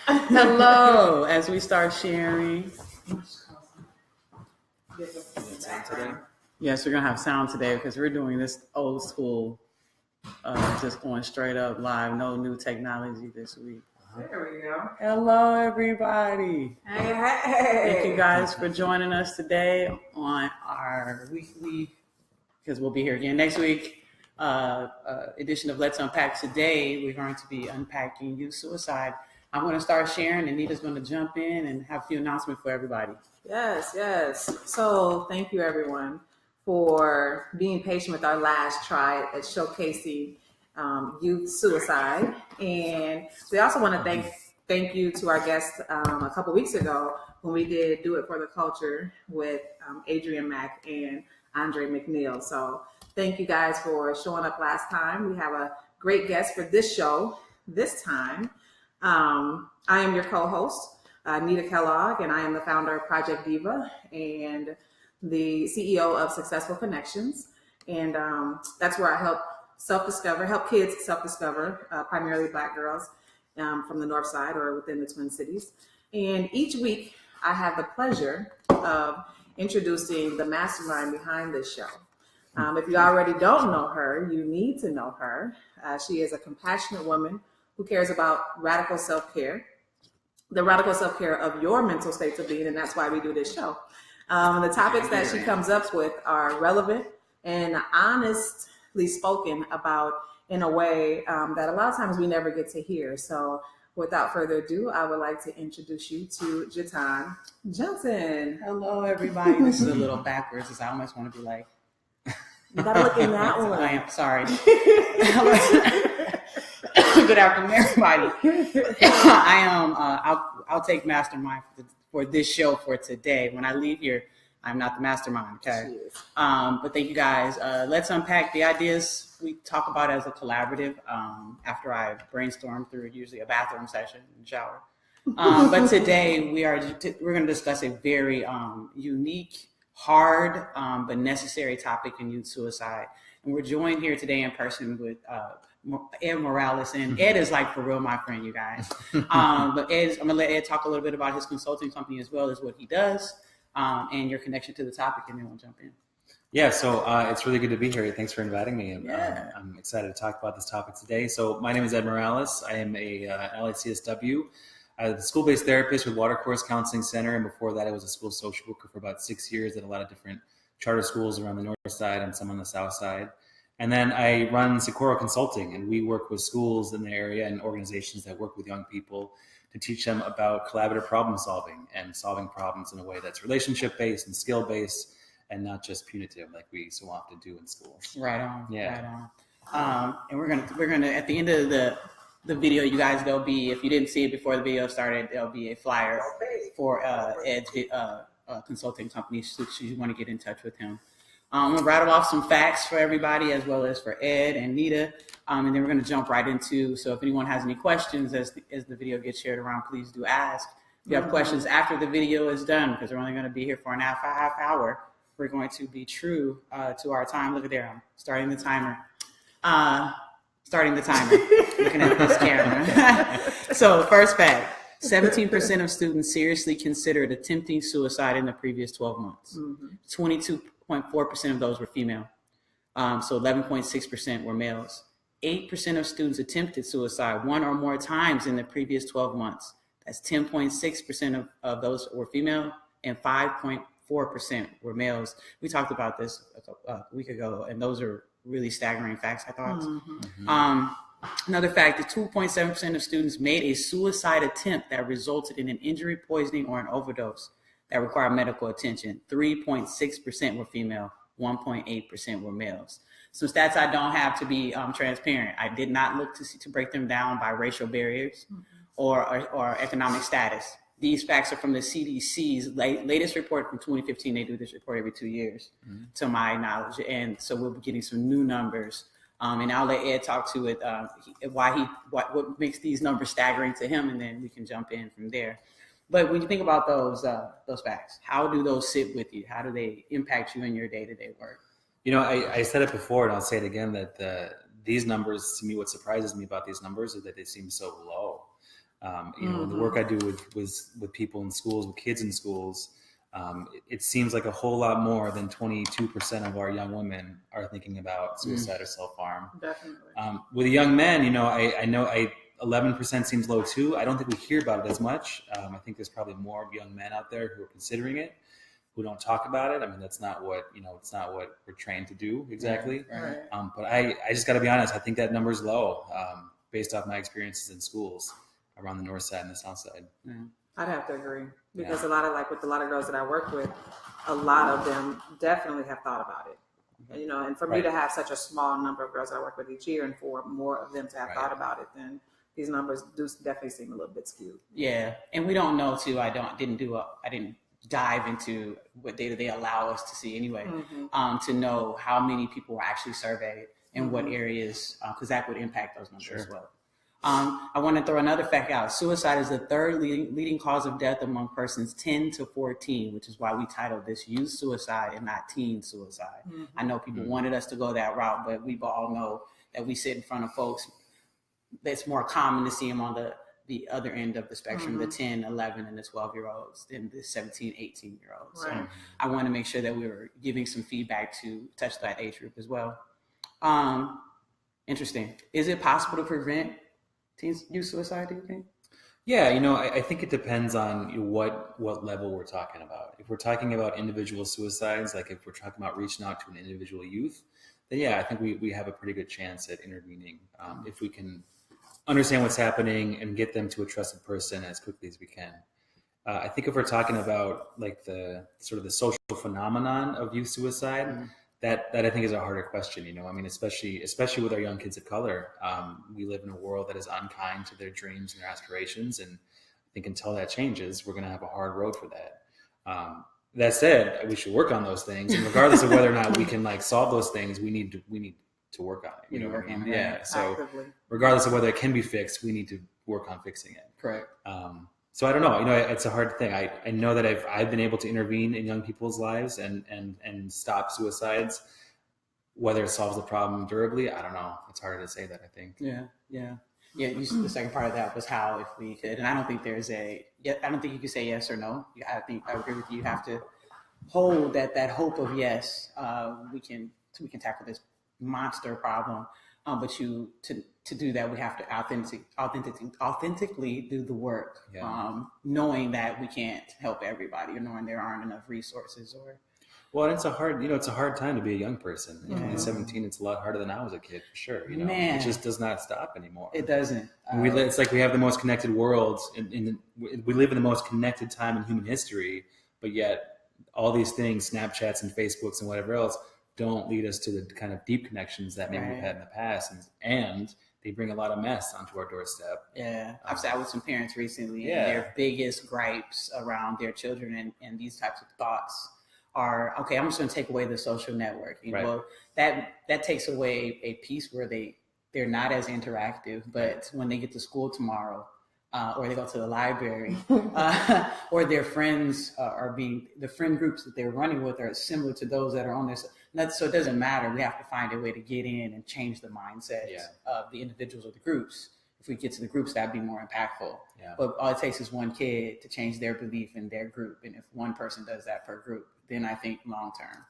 Hello, as we start sharing. Yes, we're going to have sound today because we're doing this old school, just going straight up live, no new technology this week. There we go. Hello, everybody. Hey. Thank you guys for joining us today on our weekly, because we'll be here again next week, edition of Let's Unpack. Today, we're going to be unpacking youth suicide. I'm going to start sharing, and Nita's going to jump in and have a few announcements for everybody. Yes. So thank you, everyone, for being patient with our last try at showcasing youth suicide. And we also want to thank you to our guests a couple weeks ago when we did Do It for the Culture with Adrian Mack and Andre McNeil. So thank you guys for showing up last time. We have a great guest for this show this time. I am your co-host, Nita Kellogg, and I am the founder of Project Diva and the CEO of Successful Connections. And that's where I help kids self-discover, primarily Black girls from the North Side or within the Twin Cities. And each week I have the pleasure of introducing the mastermind behind this show. If you already don't know her, you need to know her. She is a compassionate woman who cares about radical self-care, the radical self-care of your mental states of being, and that's why we do this show. The topics that she comes up with are relevant and honestly spoken about in a way that a lot of times we never get to hear. So without further ado, I would like to introduce you to Jatan Johnson. Hello, everybody. This is a little backwards, because I almost want to be like... You gotta look in that one. I am sorry. Good afternoon, everybody. I am. I'll take mastermind for this show for today. When I leave here, I'm not the mastermind. Okay. But thank you guys. Let's unpack the ideas we talk about as a collaborative. After I brainstorm through usually a bathroom session in the shower. But today we're going to discuss a very unique, hard, but necessary topic in youth suicide. And we're joined here today in person with Ed Morales. And Ed is like, for real, my friend, you guys. But I'm going to let Ed talk a little bit about his consulting company as well as what he does and your connection to the topic, and then we'll jump in. Yeah, so it's really good to be here. Thanks for inviting me. Yeah. I'm excited to talk about this topic today. So my name is Ed Morales. I am a LICSW. I was a school-based therapist with Watercourse Counseling Center, and before that I was a school social worker for about 6 years at a lot of different charter schools around the north side and some on the south side. And then I run Socorro Consulting, and we work with schools in the area and organizations that work with young people to teach them about collaborative problem solving and solving problems in a way that's relationship-based and skill-based and not just punitive like we so often do in schools. Right on. Yeah. Right on. And we're gonna at the end of the video, you guys, there'll be, if you didn't see it before the video started, there'll be a flyer for Ed's consulting company should you want to get in touch with him. I'm going to rattle off some facts for everybody as well as for Ed and Nita, and then we're going to jump right into, so if anyone has any questions as the video gets shared around, please do ask. If you have questions after the video is done, because we're only going to be here for a half hour, we're going to be true to our time. Look at there, I'm starting the timer. Looking at this camera. So first fact, 17% of students seriously considered attempting suicide in the previous 12 months. 22.4% of those were female. So 11.6% were males. 8% of students attempted suicide one or more times in the previous 12 months. That's 10.6% of those were female and 5.4% were males. We talked about this a week ago, and those are really staggering facts, I thought. Another fact, that 2.7% of students made a suicide attempt that resulted in an injury, poisoning, or an overdose that required medical attention. 3.6% were female, 1.8% were males. Some stats I don't have to be transparent. I did not look to break them down by racial barriers or economic status. These facts are from the CDC's latest report from 2015. They do this report every 2 years, to my knowledge. And so we'll be getting some new numbers. And I'll let Ed talk to it, what makes these numbers staggering to him, and then we can jump in from there. But when you think about those facts, how do those sit with you? How do they impact you in your day-to-day work? You know, I said it before, and I'll say it again, that these numbers, to me, what surprises me about these numbers is that they seem so low. The work I do with people in schools, with kids in schools, it seems like a whole lot more than 22% of our young women are thinking about suicide or self-harm. Definitely. With young men, I know 11% seems low too. I don't think we hear about it as much. I think there's probably more young men out there who are considering it, who don't talk about it. I mean, that's not what, it's not what we're trained to do exactly. Right. But I just got to be honest. I think that number is low based off my experiences in schools around the north side and the south side. Yeah. I'd have to agree because a lot of girls that I work with, a lot of them definitely have thought about it. And for me to have such a small number of girls I work with each year, and for more of them to have thought about it, then these numbers do definitely seem a little bit skewed. Yeah, and we don't know too. I didn't dive into what data they allow us to see anyway, to know how many people were actually surveyed and what areas, because that would impact those numbers as well. I want to throw another fact out. Suicide is the third leading cause of death among persons 10 to 14, which is why we titled this Youth Suicide and not Teen Suicide. I know people wanted us to go that route, but we all know that we sit in front of folks that's more common to see them on the other end of the spectrum, the 10, 11, and the 12-year-olds than the 17, 18-year-olds. Right. So I want to make sure that we were giving some feedback to touch that age group as well. Interesting. Is it possible to prevent youth suicide, do you think? Yeah, I think it depends on what level we're talking about. If we're talking about individual suicides, like if we're talking about reaching out to an individual youth, then I think we have a pretty good chance at intervening if we can understand what's happening and get them to a trusted person as quickly as we can. I think if we're talking about like the sort of the social phenomenon of youth suicide, that I think is a harder question. I mean, especially with our young kids of color, we live in a world that is unkind to their dreams and their aspirations, and I think until that changes, we're going to have a hard road for that. That said, we should work on those things, and regardless of whether or not we can solve those things, we need to work on it. You know what I mean? Yeah. So Actively. Regardless of whether it can be fixed, we need to work on fixing it. Correct. So I don't know. It's a hard thing. I know that I've been able to intervene in young people's lives and stop suicides. Whether it solves the problem durably, I don't know. It's harder to say that, I think. Yeah. The second part of that was how, if we could, and I don't think I don't think you can say yes or no. I think I agree with you. You have to hold that hope of yes. We can tackle this monster problem. But to do that, we have to authentically do the work, knowing that we can't help everybody, or knowing there aren't enough resources. Well, it's a hard time to be a young person. At 17, it's a lot harder than I was a kid, for sure. Man. It just does not stop anymore. It doesn't. It's like we have the most connected world, we live in the most connected time in human history, but yet all these things, Snapchats and Facebooks and whatever else, don't lead us to the kind of deep connections that maybe we've had in the past, and they bring a lot of mess onto our doorstep. Yeah, I've sat with some parents recently, and their biggest gripes around their children and these types of thoughts are, okay, I'm just going to take away the social networking. Right. Well, that takes away a piece where they're not as interactive, but when they get to school tomorrow, or they go to the library, or their friends the friend groups that they're running with are similar to those that are on this. So it doesn't matter. We have to find a way to get in and change the mindset of the individuals or the groups. If we get to the groups, that'd be more impactful. Yeah. But all it takes is one kid to change their belief in their group. And if one person does that per group, then I think long term,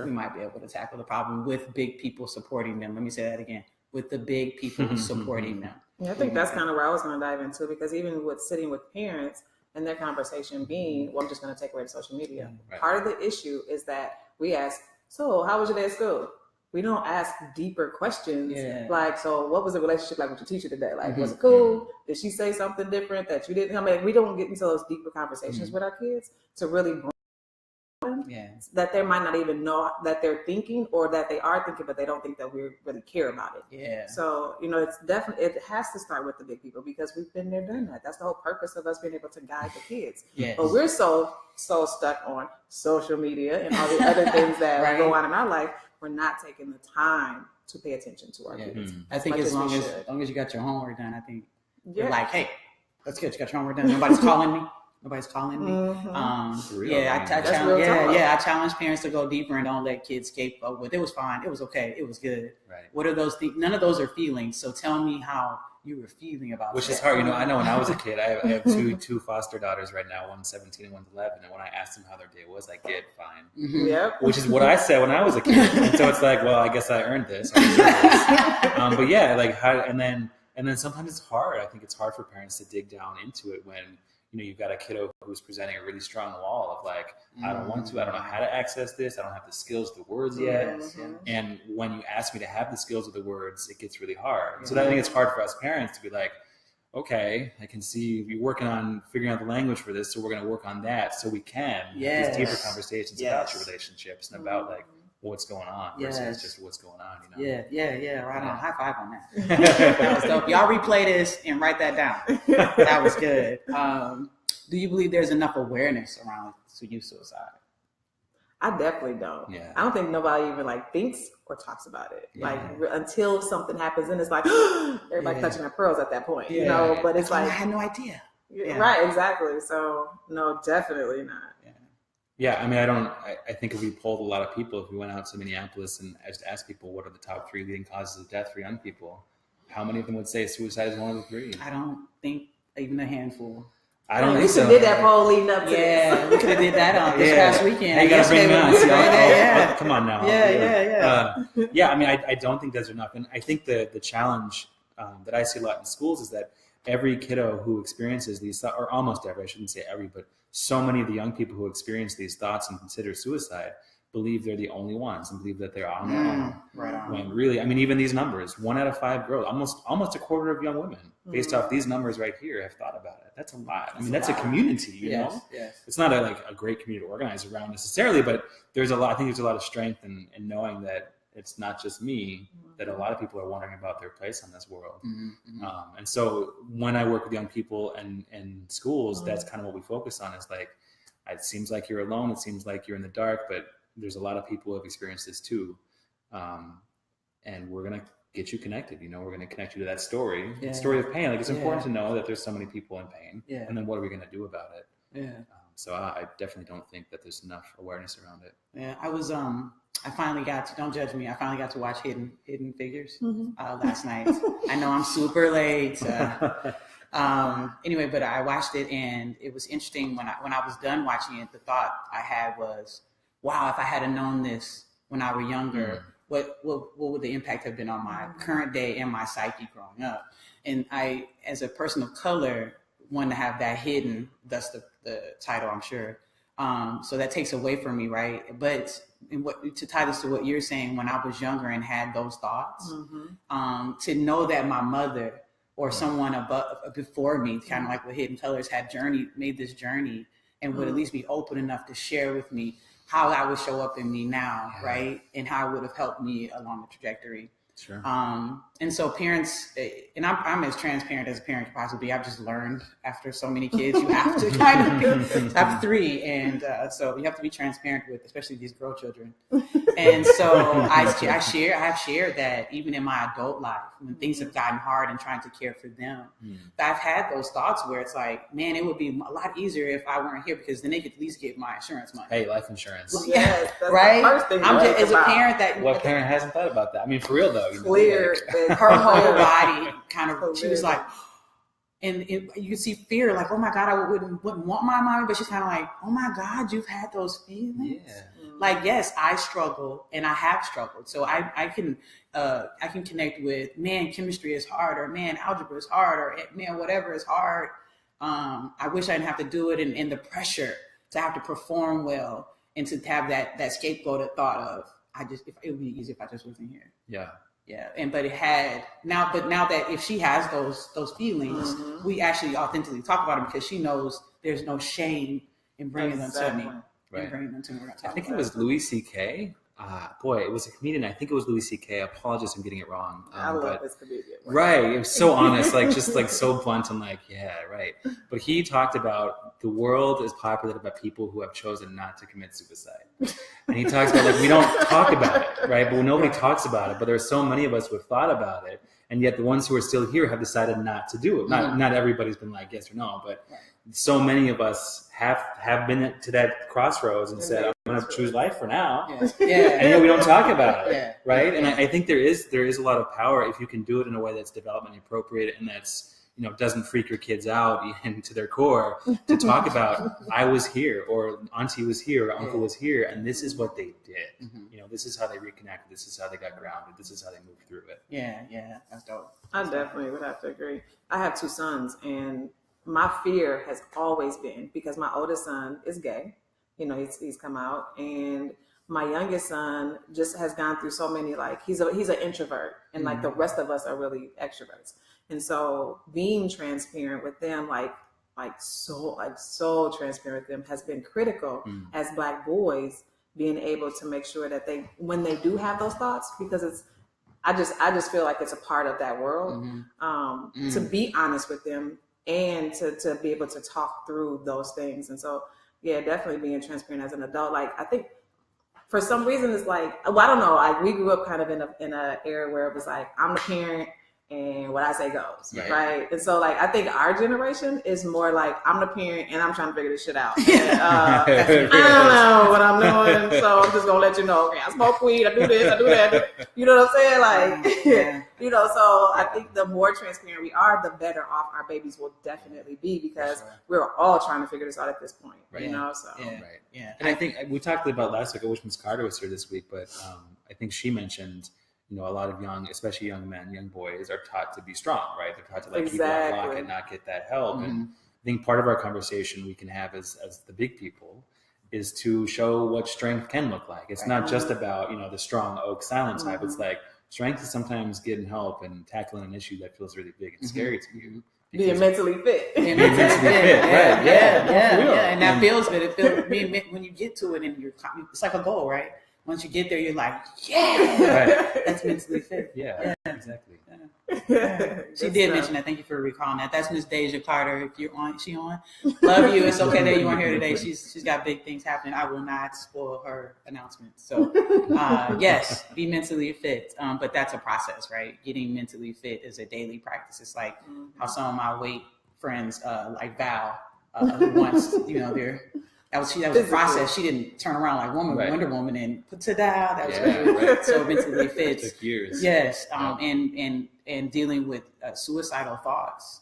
we might be able to tackle the problem with big people supporting them. Let me say that again, with the big people supporting them. Yeah, I think that's kind of where I was going to dive into, because even with sitting with parents and their conversation being, well, I'm just going to take away the social media. Right. Part of the issue is that we ask, so how was your day at school? We don't ask deeper questions like, so what was the relationship like with your teacher today? Like, was it cool? Did she say something different that you didn't? I mean, we don't get into those deeper conversations with our kids to really bring that they might not even know that they're thinking, or that they are thinking, but they don't think that we really care about it. Yeah. So, it's definitely, it has to start with the big people, because we've been there, done that. That's the whole purpose of us being able to guide the kids. Yes. But we're so stuck on social media and all the other things that go on in our life. We're not taking the time to pay attention to our kids. I think as long as you got your homework done, I think you're like, hey, that's good. You got your homework done. Nobody's calling me. I challenge parents to go deeper and don't let kids escape with, it was fine, it was okay, it was good. Right. What are those things? None of those are feelings. So tell me how you were feeling about Which that. is hard. I know when I was a kid, I have two foster daughters right now, one's 17 and one's 11. And when I asked them how their day was, I get fine. Mm-hmm. Yep. Which is what I said when I was a kid. And so it's like, well, I guess I earned this. But yeah, like how, and then sometimes it's hard. I think it's hard for parents to dig down into it when, you've got a kiddo who's presenting a really strong wall of like, I don't want to, I don't know how to access this. I don't have the skills, the words yet. Mm-hmm. And when you ask me to have the skills of the words, it gets really hard. So I think it's hard for us parents to be like, okay, I can see you're working on figuring out the language for this. So we're going to work on that so we can have these deeper conversations about your relationships and about like what's going on versus just what's going on, Yeah, right on. High five on that. That was dope. Y'all replay this and write that down. That was good. Do you believe there's enough awareness around youth suicide? I definitely don't. Yeah. I don't think nobody even like thinks or talks about it. Yeah. Like until something happens, and it's like everybody clutching their pearls at that point, But it's like I had no idea. Right, exactly. So no, definitely not. Yeah, I mean, I think if we polled a lot of people, if we went out to Minneapolis and just asked people what are the top 3 leading causes of death for young people, how many of them would say suicide is one of the 3? I don't think even a handful. I don't think so. We did that poll leading up to this. We could have did that on this past weekend. Hey, you gotta bring me on. Come on now. Yeah. I mean, I don't think there's enough. And I think the challenge that I see a lot in schools is that every kiddo who experiences these thoughts, or almost every, I shouldn't say every, but so many of the young people who experience these thoughts and consider suicide believe they're the only ones and believe that they're on their own. Right on. When really, I mean, even these numbers, 1 out of 5 girls, almost a quarter of young women, based off these numbers right here, have thought about it. That's a lot. I mean, that's a community, you know? Yes. It's not a great community to organize around necessarily, but there's a lot. I think there's a lot of strength in knowing that it's not just me, that a lot of people are wondering about their place in this world. And so when I work with young people and schools, that's kind of what we focus on, is like, it seems like you're alone. It seems like you're in the dark, but there's a lot of people who have experienced this too. And we're going to get you connected. We're going to connect you to that story, the story of pain. Like, it's important to know that there's so many people in pain, and then what are we going to do about it? So I definitely don't think that there's enough awareness around it. Yeah, I was, I finally got to, don't judge me, I finally got to watch Hidden Figures last night. I know I'm super late. Anyway, but I watched it, and it was interesting when I was done watching it. The thought I had was, wow, if I had known this when I were younger, what would the impact have been on my current day and my psyche growing up? And I, as a person of color, wanted to have that hidden. That's the title, I'm sure. So that takes away from me, right? But to tie this to what you're saying, when I was younger and had those thoughts, to know that my mother or someone before me, kind of like what Hidden Colors made this journey, and would at least be open enough to share with me how I would show up in me now, right? And how it would have helped me along the trajectory. Sure. And so parents, and I'm as transparent as a parent could possibly be. I've just learned after so many kids, you have to kind of have 3. And so you have to be transparent with, especially these girl children. And so I have shared that even in my adult life, when things have gotten hard and trying to care for them, that I've had those thoughts where it's like, man, it would be a lot easier if I weren't here, because then they could at least get my insurance money. Hey, life insurance. Yes, that's right? The first thing I'm just, as a parent that... What parent hasn't thought about that? I mean, for real though. Clear. Her whole body kind of, she was like, and you could see fear, like, oh my God, I wouldn't want my mommy, but she's kind of like, oh my God, you've had those feelings. Like, yes, I struggle and I have struggled. So I can connect with, man, chemistry is hard, or man, algebra is hard, or man, whatever is hard. I wish I didn't have to do it, and the pressure to have to perform well and to have that scapegoat thought of, it would be easy if I just wasn't here. Yeah, but now that if she has those feelings, we actually authentically talk about them, because she knows there's no shame in bringing them to me. Right. In bringing them to me. I think it was Louis C.K. It was a comedian. I think it was Louis C.K. I apologize, I'm getting it wrong. I love this comedian. Right. It was so honest, like just like so blunt and like, yeah, right. But he talked about the world is populated by people who have chosen not to commit suicide. And he talks about, like, we don't talk about it, right? But nobody talks about it. But there's so many of us who have thought about it. And yet the ones who are still here have decided not to do it. Not everybody's been like yes or no, but so many of us have been to that crossroads and said, I'm going to choose life for now. And we don't talk about it, right? And I think there is a lot of power if you can do it in a way that's developmentally appropriate and that's doesn't freak your kids out into their core to talk about I was here or auntie was here or uncle was here and this is what they did. This is how they reconnected. This is how they got grounded. This is how they moved through it. Yeah, that's dope. I definitely would have to agree. I have 2 sons, and my fear has always been because my oldest son is gay. He's come out, and my youngest son just has gone through so many, like he's an introvert, and like the rest of us are really extroverts. And so being transparent with them, so transparent with them has been critical as Black boys, being able to make sure that when they do have those thoughts, because I just feel like it's a part of that world, to be honest with them and to be able to talk through those things. And so, yeah, definitely being transparent as an adult. Like, I think for some reason it's like, well, I don't know. Like, we grew up kind of in a era where it was like, I'm the parent and what I say goes, right? And so, like, I think our generation is more like, I'm the parent and I'm trying to figure this shit out. And, I don't know what I'm doing, so I'm just gonna let you know. Okay, I smoke weed, I do this, I do that. You know what I'm saying? Like, so I think the more transparent we are, the better off our babies will definitely be, because we're all trying to figure this out at this point. And I think we talked about last week. I wish Ms. Carter was here this week, but I think she mentioned, a lot of especially young men, young boys are taught to be strong, right? They're taught to keep that lock and not get that help. And I think part of our conversation we can have as the big people is to show what strength can look like. It's not just about, the strong oak silent type. It's like strength is sometimes getting help and tackling an issue that feels really big and scary to you. Being mentally fit. Being mentally fit, right? Yeah. And that feels good. It feels when you get to it and it's like a goal, right? Once you get there, you're like, that's mentally fit. Yeah, exactly. She did mention that. Thank you for recalling that. That's Miss Deja Carter. If you're on, she on. Love you. It's okay that you weren't here today. She's got big things happening. I will not spoil her announcement. So, yes, be mentally fit. But that's a process, right? Getting mentally fit is a daily practice. It's like how some of my weight friends, like Val, once, that was a process. She didn't turn around like Wonder Woman and put it down. That was so mentally fit. It took years. Yes, and dealing with suicidal thoughts,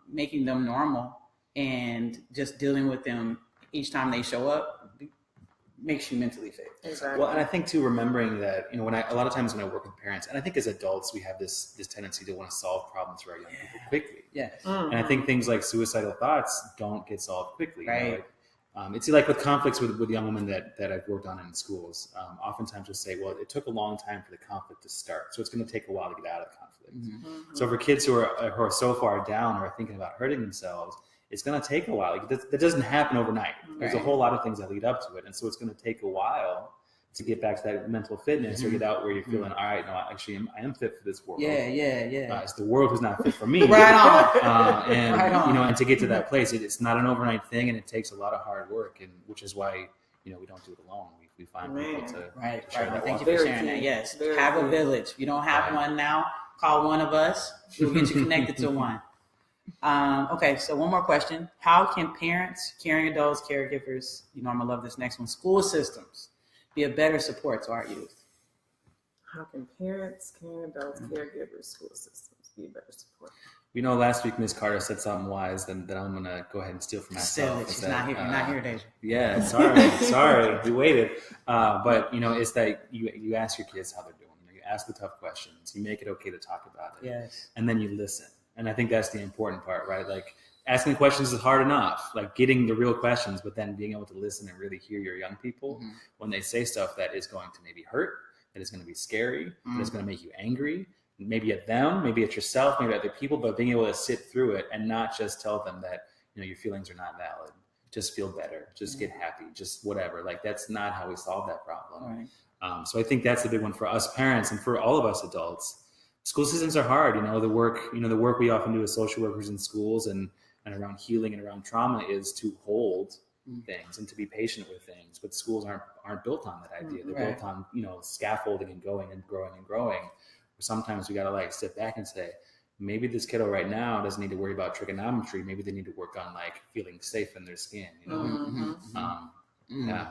making them normal, and just dealing with them each time they show up makes you mentally fit. Exactly. Well, and I think too, remembering that a lot of times when I work with parents, and I think as adults we have this tendency to want to solve problems for our young people quickly. And I think things like suicidal thoughts don't get solved quickly. Right. It's like with conflicts with young women that I've worked on in schools. Oftentimes we'll say, well, it took a long time for the conflict to start, so it's going to take a while to get out of the conflict. So for kids who are so far down or are thinking about hurting themselves, it's going to take a while. That doesn't happen overnight. There's a whole lot of things that lead up to it, and so it's going to take a while to get back to that mental fitness or get out where you're feeling, all right, no, actually I am fit for this world. It's the world who's not fit for me. And to get to that place, it's not an overnight thing, and it takes a lot of hard work, and which is why we don't do it alone. We find people to share that. Thank you for sharing that. Yes, have a village. If you don't have one now, call one of us. We'll get you connected to one. Okay, so one more question. How can parents, caring adults, caregivers, I'm going to love this next one, school systems, be a better support to our youth? How can parents, caring adults, caregivers, school systems be a better support? Last week Ms. Carter said something wise that I'm going to go ahead and steal from myself. She's not here. You're not here, Deja. Yeah, sorry. We waited. But, it's that you ask your kids how they're doing. You ask the tough questions. You make it okay to talk about it. Yes. And then you listen. And I think that's the important part, right? Like, asking questions is hard enough, like getting the real questions, but then being able to listen and really hear your young people when they say stuff that is going to maybe hurt, that is going to be scary, that is going to make you angry, maybe at them, maybe at yourself, maybe at other people, but being able to sit through it and not just tell them that, your feelings are not valid. Just feel better. Just get happy. Just whatever. Like, that's not how we solve that problem. Right. So I think that's the big one for us parents and for all of us adults. School systems are hard. The work we often do as social workers in schools and around healing and around trauma is to hold things and to be patient with things. But schools aren't built on that idea. They're built on, scaffolding and going and growing and growing. Sometimes we got to like sit back and say, maybe this kiddo right now doesn't need to worry about trigonometry. Maybe they need to work on like feeling safe in their skin, you know? Yeah.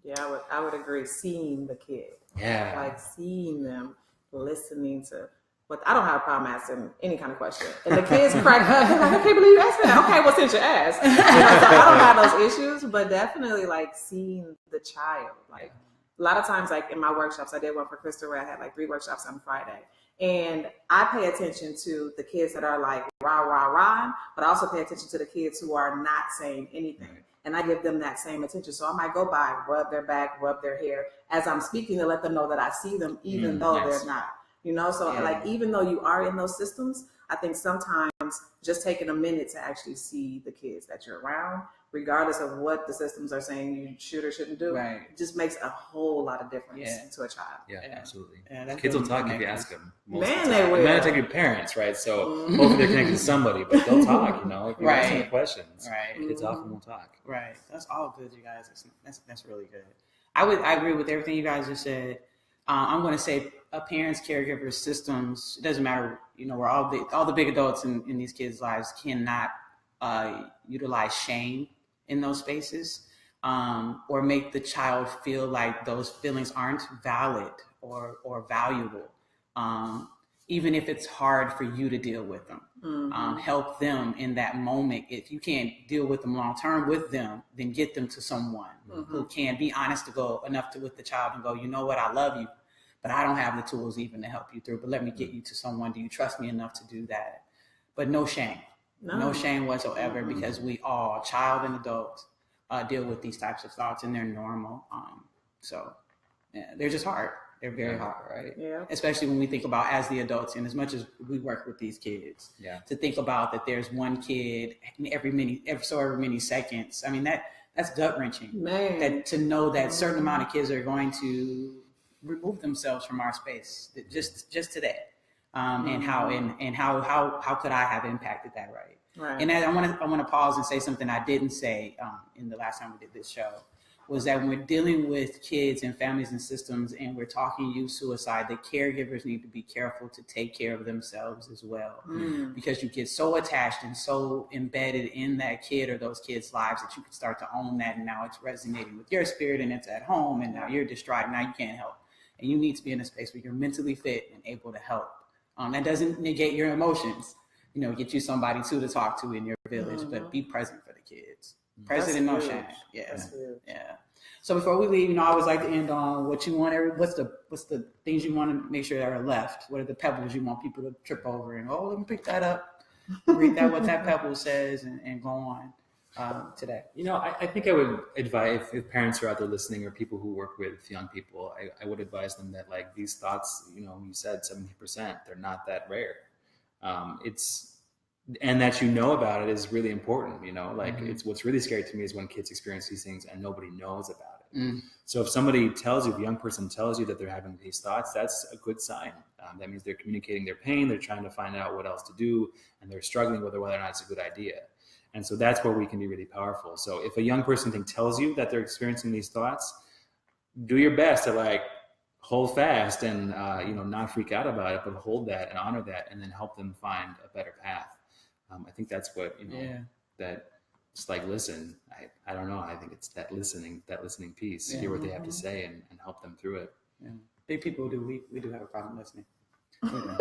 Yeah, I would agree. Seeing the kid. Yeah. Like seeing them, listening to what I don't have a problem asking any kind of question. And the kids crack up, they're like, I can't believe you asked me that. Okay, well, since you asked. So I don't have those issues, but definitely like seeing the child. Like a lot of times, like in my workshops, I did one for Crystal where I had like 3 workshops on Friday. And I pay attention to the kids that are like rah, rah, rah, but I also pay attention to the kids who are not saying anything. And I give them that same attention. So I might go by, rub their back, rub their hair as I'm speaking to let them know that I see them, even though they're not. You know, so like even though you are in those systems, I think sometimes just taking a minute to actually see the kids that you're around, regardless of what the systems are saying you should or shouldn't do, just makes a whole lot of difference to a child. Yeah, absolutely. Yeah, kids will talk if you ask them. Man, they will. It might not take your parents, right? So hopefully they're connected to somebody, but they'll talk, you know, if you ask them the questions. Kids often will talk. Right. That's all good, you guys. That's really good. I agree with everything you guys just said. I'm going to say parents, caregivers, systems. It doesn't matter. You know, where all the big adults in these kids' lives cannot utilize shame in those spaces, or make the child feel like those feelings aren't valid or valuable. Even if it's hard for you to deal with them, help them in that moment. If you can't deal with them long term with them, then get them to someone who can be honest with the child and go, you know what, I love you, but I don't have the tools even to help you through. But let me get you to someone. Do you trust me enough to do that? But no shame, no shame whatsoever, because we all, child and adults, deal with these types of thoughts, and they're normal. They're just hard. They're very hard, right? Yeah. Especially when we think about as the adults, and as much as we work with these kids, to think about that there's one kid every many seconds. I mean, that's gut wrenching. Man. That to know that certain amount of kids are going to remove themselves from our space just today, and how could I have impacted that, right? Right. And I want to pause and say something I didn't say in the last time we did this show. Was that when we're dealing with kids and families and systems and we're talking youth suicide, the caregivers need to be careful to take care of themselves as well. Because you get so attached and so embedded in that kid or those kids' lives that you can start to own that, and now it's resonating with your spirit and it's at home, and now you're distraught, now you can't help. And you need to be in a space where you're mentally fit and able to help. That doesn't negate your emotions. You know, get you somebody to talk to in your village, but be present for the kids. Present and no shame. Yeah. So before we leave, you know, I always like to end on what you want. What's the things you want to make sure that are left? What are the pebbles you want people to trip over and let me pick that up, read that what that pebble says, and go on today. You know, I think I would advise if parents are out there listening or people who work with young people, I would advise them that like these thoughts, you know, you said 70%, they're not that rare. And that you know about it is really important, you know, like it's what's really scary to me is when kids experience these things and nobody knows about it. So if somebody tells you, if a young person tells you that they're having these thoughts, that's a good sign. That means they're communicating their pain, they're trying to find out what else to do, and they're struggling with whether or not it's a good idea. And so that's where we can be really powerful. So if a young person tells you that they're experiencing these thoughts, do your best to like hold fast and, not freak out about it, but hold that and honor that and then help them find a better path. I think that's what, that just like listen. I don't know. I think it's that listening piece, hear what they have to say and help them through it. Yeah. Big people do. We do have a problem listening.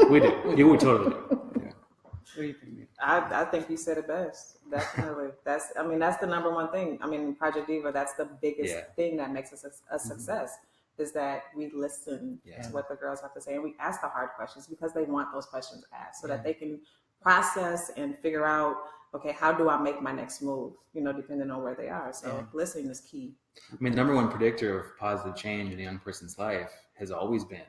We do. Yeah, we totally do. Yeah. What do you think? I think you said it best. Definitely. That's the number one thing. I mean, Project Diva, that's the biggest thing that makes us a success is that we listen to what the girls have to say and we ask the hard questions because they want those questions asked so that they can process and figure out, okay, how do I make my next move, depending on where they are. So listening is key. I mean, number one predictor of positive change in a young person's life has always been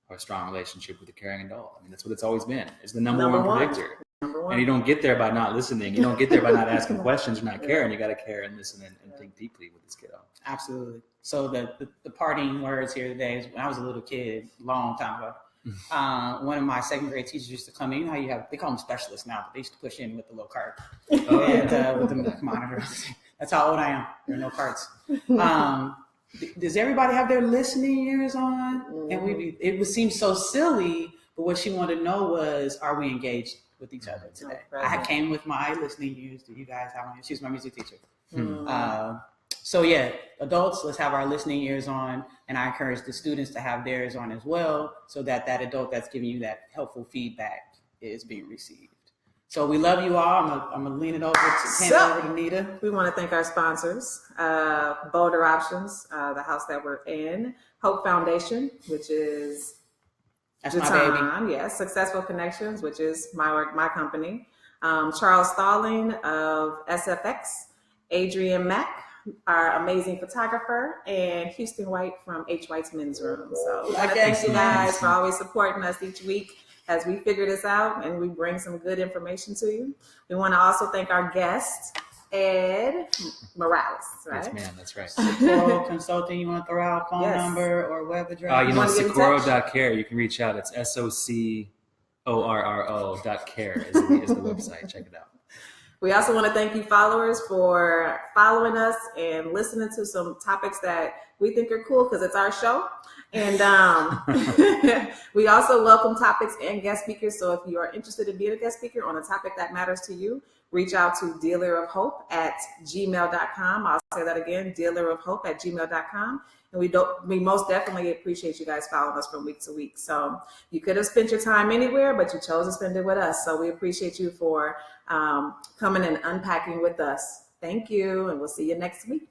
a strong relationship with a caring adult. I mean, that's what it's always been. It's the number one predictor. And you don't get there by not listening. You don't get there by not asking questions or not caring. You got to care and listen and think deeply with this kiddo. Absolutely. So the parting words here today is when I was a little kid, long time ago, one of my second grade teachers used to come in. You know how they call them specialists now, but they used to push in with the little cart and with the monitor. That's how old I am. There are no carts. does everybody have their listening ears on? And it would seem so silly, but what she wanted to know was, are we engaged with each other today? I came with my listening ears. Do you guys have one? She's my music teacher. So yeah, adults, let's have our listening ears on, and I encourage the students to have theirs on as well, so that that adult that's giving you that helpful feedback is being received. So we love you all. I'm gonna lean it over to Nita. We want to thank our sponsors, Boulder Options, the house that we're in, Hope Foundation, which is that's my baby. Yes, Successful Connections, which is my company, Charles Stalling of SFX, Adrian Mack, our amazing photographer, and Houston White from H. White's Men's Room. So I want to thank you guys for always supporting us each week as we figure this out and we bring some good information to you. We want to also thank our guest, Ed Morales, right? Yes, ma'am, that's right. Socorro Consulting, you want to throw out phone number or web address? Socorro.care. You can reach out. It's SOCORRO.care is the website. Check it out. We also want to thank you followers for following us and listening to some topics that we think are cool because it's our show. And we also welcome topics and guest speakers. So if you are interested in being a guest speaker on a topic that matters to you, reach out to dealerofhope@gmail.com. I'll say that again, dealerofhope@gmail.com. And we most definitely appreciate you guys following us from week to week. So you could have spent your time anywhere, but you chose to spend it with us. So we appreciate you for coming and unpacking with us. Thank you, and we'll see you next week.